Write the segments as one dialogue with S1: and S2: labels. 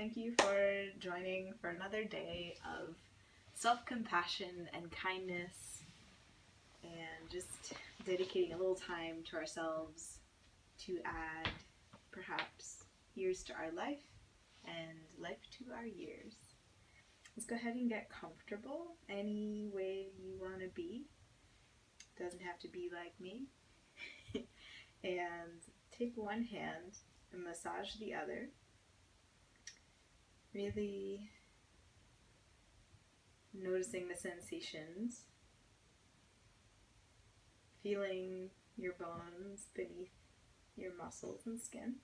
S1: Thank you for joining for another day of self-compassion and kindness, and just dedicating a little time to ourselves to add perhaps years to our life and life to our years. Let's go ahead and get comfortable any way you want to be. Doesn't have to be like me. And take one hand and massage the other. Really noticing the sensations, feeling your bones beneath your muscles and skin.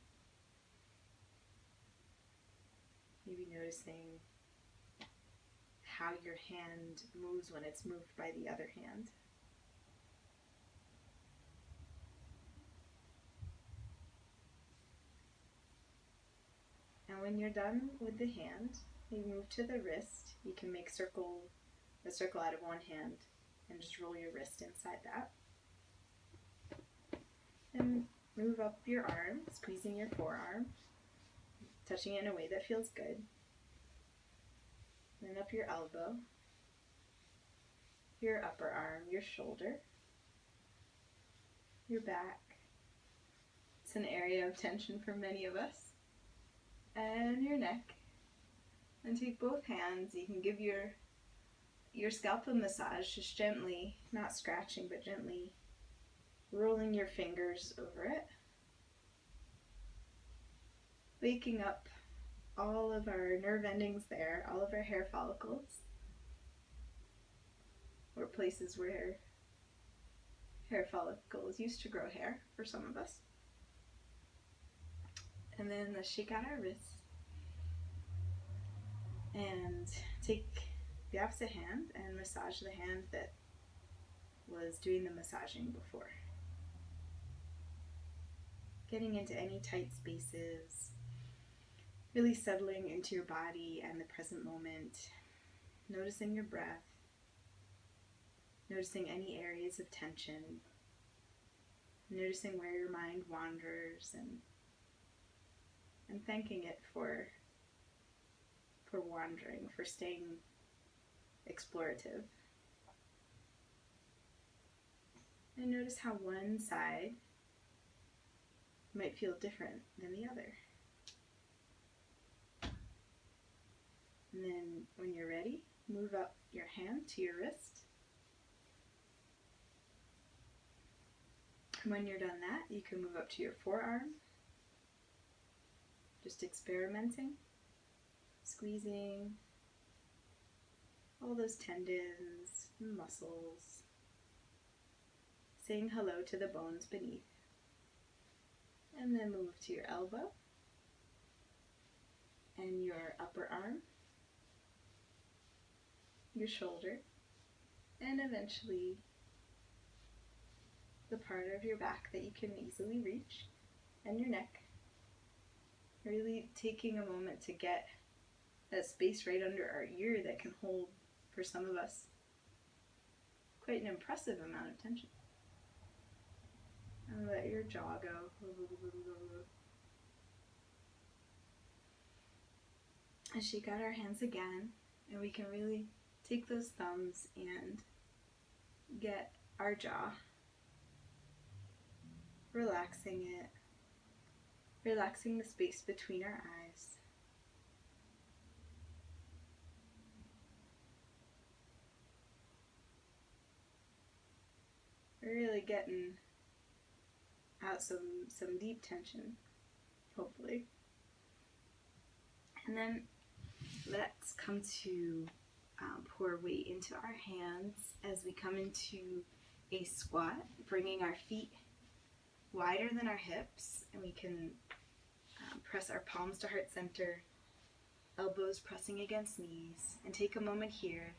S1: Maybe noticing how your hand moves when it's moved by the other hand. And when you're done with the hand, you move to the wrist. You can make a circle out of one hand and just roll your wrist inside that. And move up your arm, squeezing your forearm, touching it in a way that feels good. Then up your elbow, your upper arm, your shoulder, your back. It's an area of tension for many of us. And your neck. And take both hands. You can give your scalp a massage, just gently, not scratching, but gently rolling your fingers over it. Waking up all of our nerve endings there, all of our hair follicles, or places where hair follicles used to grow hair for some of us. And then let's shake out our wrists and take the opposite hand and massage the hand that was doing the massaging before. Getting into any tight spaces, really settling into your body and the present moment, noticing your breath, noticing any areas of tension, noticing where your mind wanders, and thanking it for wandering, for staying explorative. And notice how one side might feel different than the other. And then when you're ready, move up your hand to your wrist. And when you're done that, you can move up to your forearm. Just experimenting, squeezing all those tendons and muscles, saying hello to the bones beneath. And then move to your elbow and your upper arm, your shoulder, and eventually the part of your back that you can easily reach, and your neck. Really taking a moment to get that space right under our ear that can hold, for some of us, quite an impressive amount of tension. And let your jaw go. And shake out our hands again, and we can really take those thumbs and get our jaw, relaxing it. Relaxing the space between our eyes. We're really getting out some deep tension, hopefully. And then let's come to pour weight into our hands as we come into a squat, bringing our feet wider than our hips, and we can press our palms to heart center, elbows pressing against knees, and take a moment here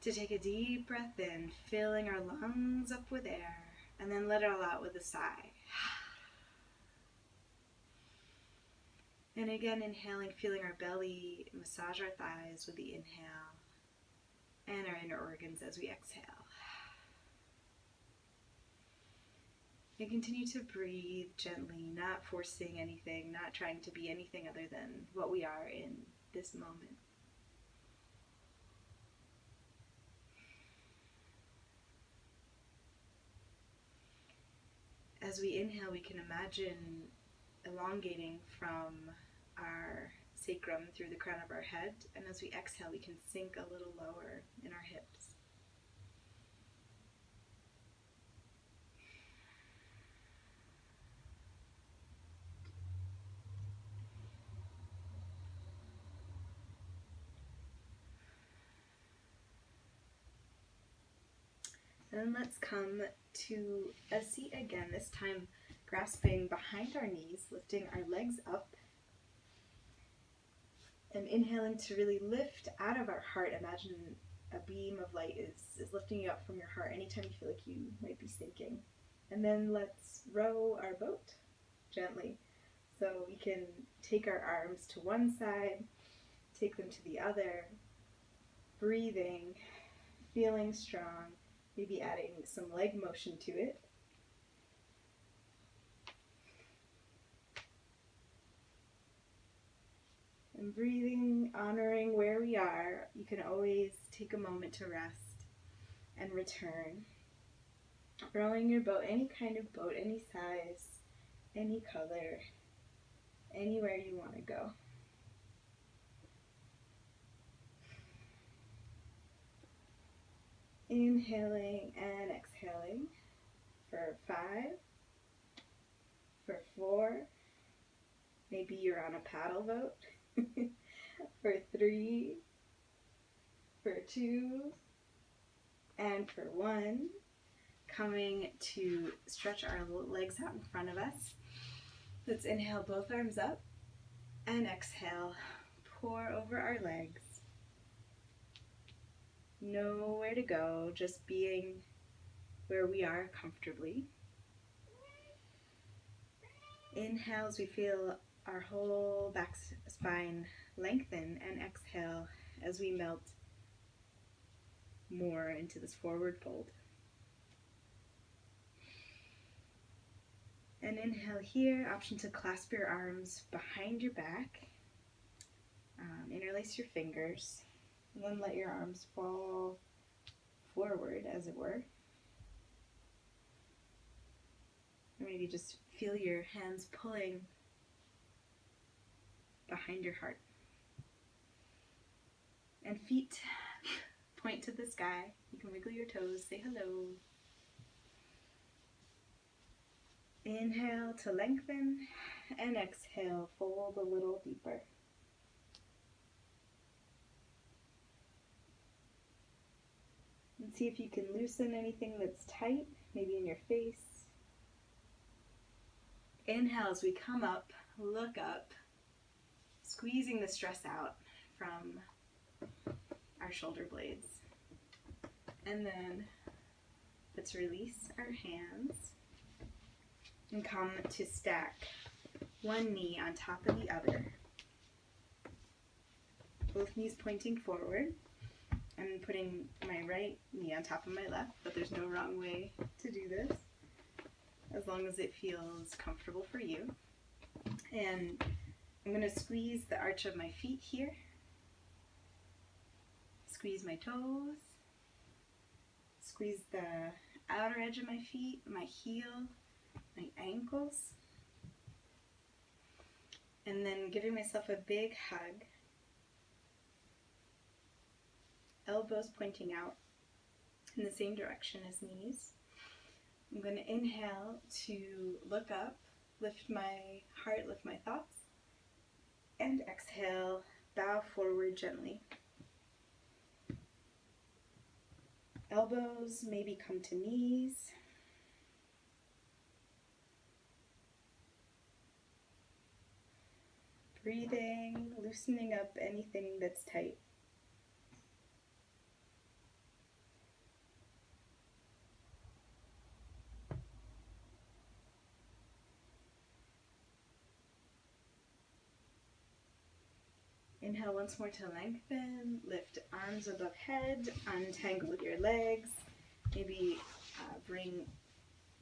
S1: to take a deep breath in, filling our lungs up with air, and then let it all out with a sigh. And again, inhaling, feeling our belly, massage our thighs with the inhale, and our inner organs as we exhale. And continue to breathe gently, not forcing anything, not trying to be anything other than what we are in this moment. As we inhale, we can imagine elongating from our sacrum through the crown of our head, and as we exhale, we can sink a little lower in our hips. And then let's come to a seat again, this time grasping behind our knees, lifting our legs up, and inhaling to really lift out of our heart. Imagine a beam of light is lifting you up from your heart anytime you feel like you might be sinking. And then let's row our boat gently. So we can take our arms to one side, take them to the other, breathing, feeling strong, maybe adding some leg motion to it. And breathing, honoring where we are. You can always take a moment to rest and return. Rowing your boat, any kind of boat, any size, any color, anywhere you want to go. Inhaling and exhaling for 5, for 4, maybe you're on a paddle boat, for 3, for 2, and for 1. Coming to stretch our legs out in front of us. Let's inhale both arms up and exhale, pour over our legs. Nowhere to go, just being where we are comfortably. Inhale as we feel our whole back spine lengthen, and exhale as we melt more into this forward fold. And inhale here, option to clasp your arms behind your back, interlace your fingers, and then let your arms fall forward, as it were. Or maybe just feel your hands pulling behind your heart. And feet point to the sky. You can wiggle your toes, say hello. Inhale to lengthen, and exhale, fold a little deeper. And see if you can loosen anything that's tight, maybe in your face. Inhale as we come up, look up, squeezing the stress out from our shoulder blades. And then let's release our hands and come to stack one knee on top of the other. Both knees pointing forward. I'm putting my right knee on top of my left, but there's no wrong way to do this, as long as it feels comfortable for you. And I'm going to squeeze the arch of my feet here. Squeeze my toes. Squeeze the outer edge of my feet, my heel, my ankles. And then giving myself a big hug. Elbows pointing out in the same direction as knees. I'm going to inhale to look up, lift my heart, lift my thoughts, and exhale, bow forward gently. Elbows maybe come to knees. Breathing, loosening up anything that's tight. Inhale once more to lengthen, lift arms above head, untangle your legs, maybe bring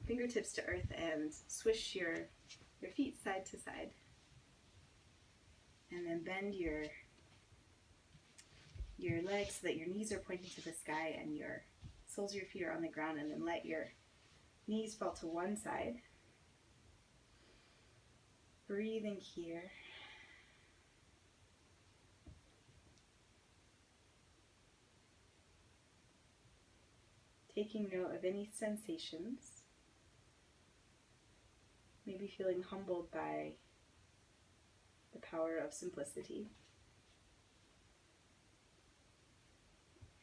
S1: fingertips to earth and swish your feet side to side. And then bend your legs so that your knees are pointing to the sky and your soles of your feet are on the ground, and then let your knees fall to one side. Breathing here. Taking note of any sensations. Maybe feeling humbled by the power of simplicity.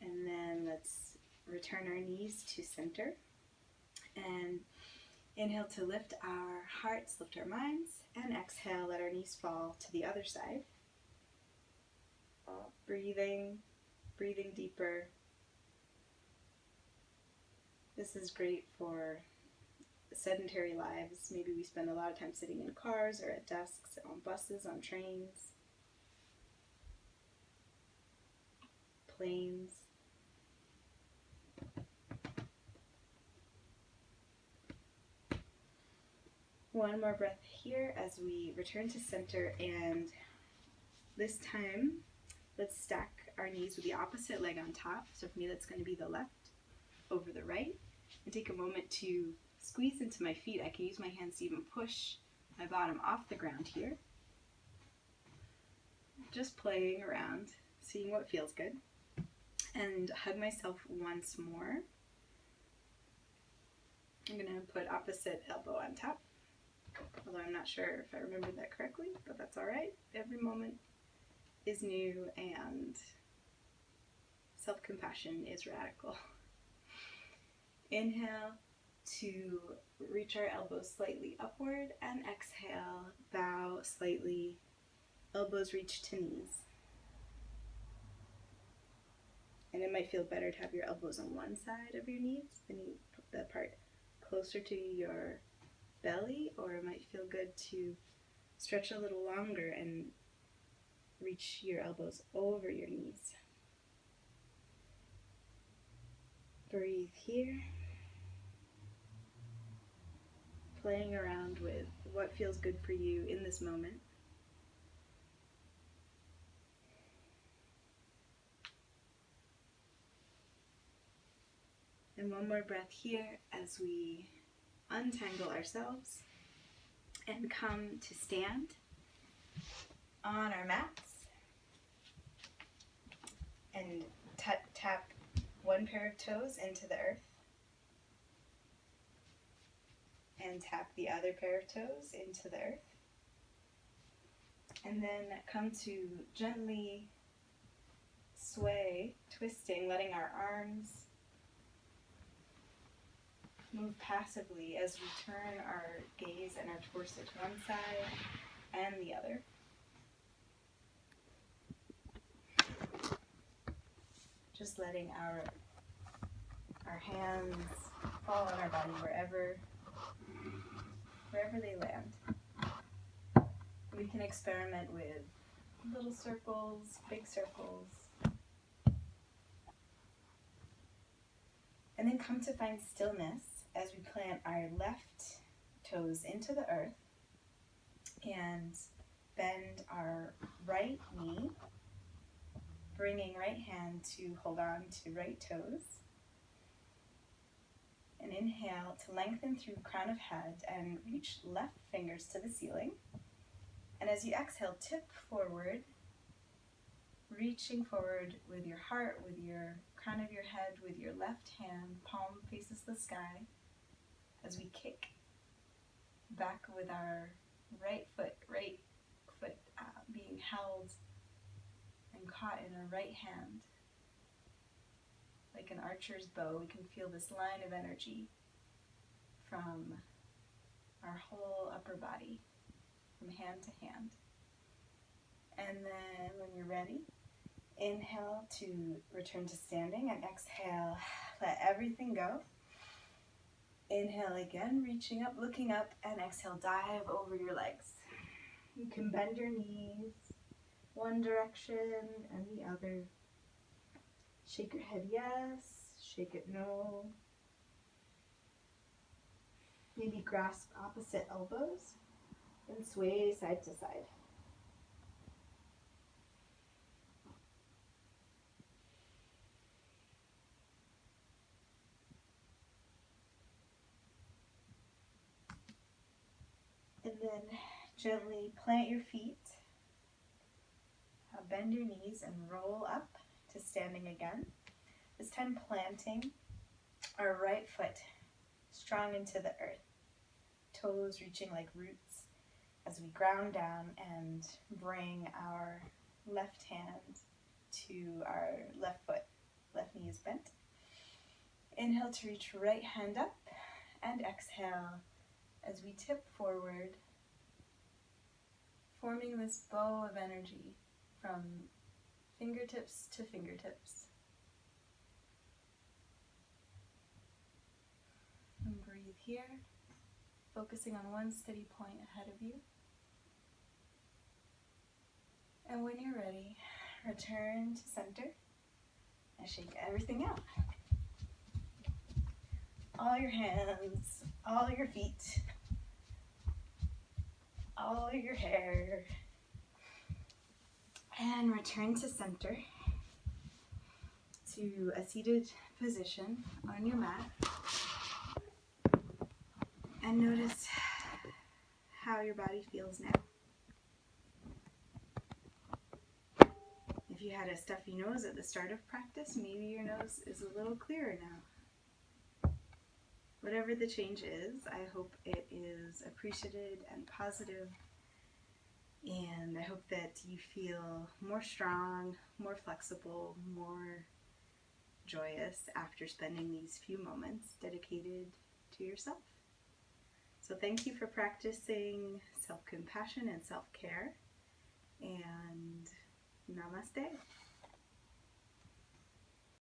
S1: And then let's return our knees to center. And inhale to lift our hearts, lift our minds, and exhale, let our knees fall to the other side. Breathing deeper. This is great for sedentary lives. Maybe we spend a lot of time sitting in cars or at desks, on buses, on trains, planes. One more breath here as we return to center, and this time let's stack our knees with the opposite leg on top. So for me that's going to be the left over the right, and take a moment to squeeze into my feet. I can use my hands to even push my bottom off the ground here. Just playing around, seeing what feels good. And hug myself once more. I'm going to put opposite elbow on top. Although I'm not sure if I remembered that correctly, but that's all right. Every moment is new and self-compassion is radical. Inhale to reach our elbows slightly upward, and exhale, bow slightly, elbows reach to knees. And it might feel better to have your elbows on one side of your knees, then you put the part closer to your belly, or it might feel good to stretch a little longer and reach your elbows over your knees. Breathe here. Playing around with what feels good for you in this moment. And one more breath here as we untangle ourselves and come to stand on our mats and tap one pair of toes into the earth and tap the other pair of toes into the earth, and then come to gently sway, twisting, letting our arms move passively as we turn our gaze and our torso to one side and the other. Just letting our hands fall on our body wherever they land. We can experiment with little circles, big circles, and then come to find stillness as we plant our left toes into the earth and bend our right knee, bringing right hand to hold on to right toes. And inhale to lengthen through crown of head and reach left fingers to the ceiling. And as you exhale, tip forward, reaching forward with your heart, with your crown of your head, with your left hand, palm faces the sky, as we kick back with our right foot being held and caught in our right hand. Like an archer's bow, we can feel this line of energy from our whole upper body, from hand to hand. And then when you're ready, inhale to return to standing, and exhale, let everything go. Inhale again, reaching up, looking up, and exhale, dive over your legs. You can bend your knees one direction and the other. Shake your head yes, shake it no. Maybe grasp opposite elbows and sway side to side. And then gently plant your feet. Bend your knees and roll up to standing again. This time planting our right foot strong into the earth. Toes reaching like roots as we ground down and bring our left hand to our left foot. Left knee is bent. Inhale to reach right hand up and exhale as we tip forward, forming this bow of energy from fingertips to fingertips. And breathe here, focusing on one steady point ahead of you. And when you're ready, return to center and shake everything out. All your hands, all your feet, all your hair. And return to center, to a seated position on your mat. And notice how your body feels now. If you had a stuffy nose at the start of practice, maybe your nose is a little clearer now. Whatever the change is, I hope it is appreciated and positive, and I hope that you feel more strong, more flexible, more joyous after spending these few moments dedicated to yourself. So thank you for practicing self-compassion and self-care, and namaste.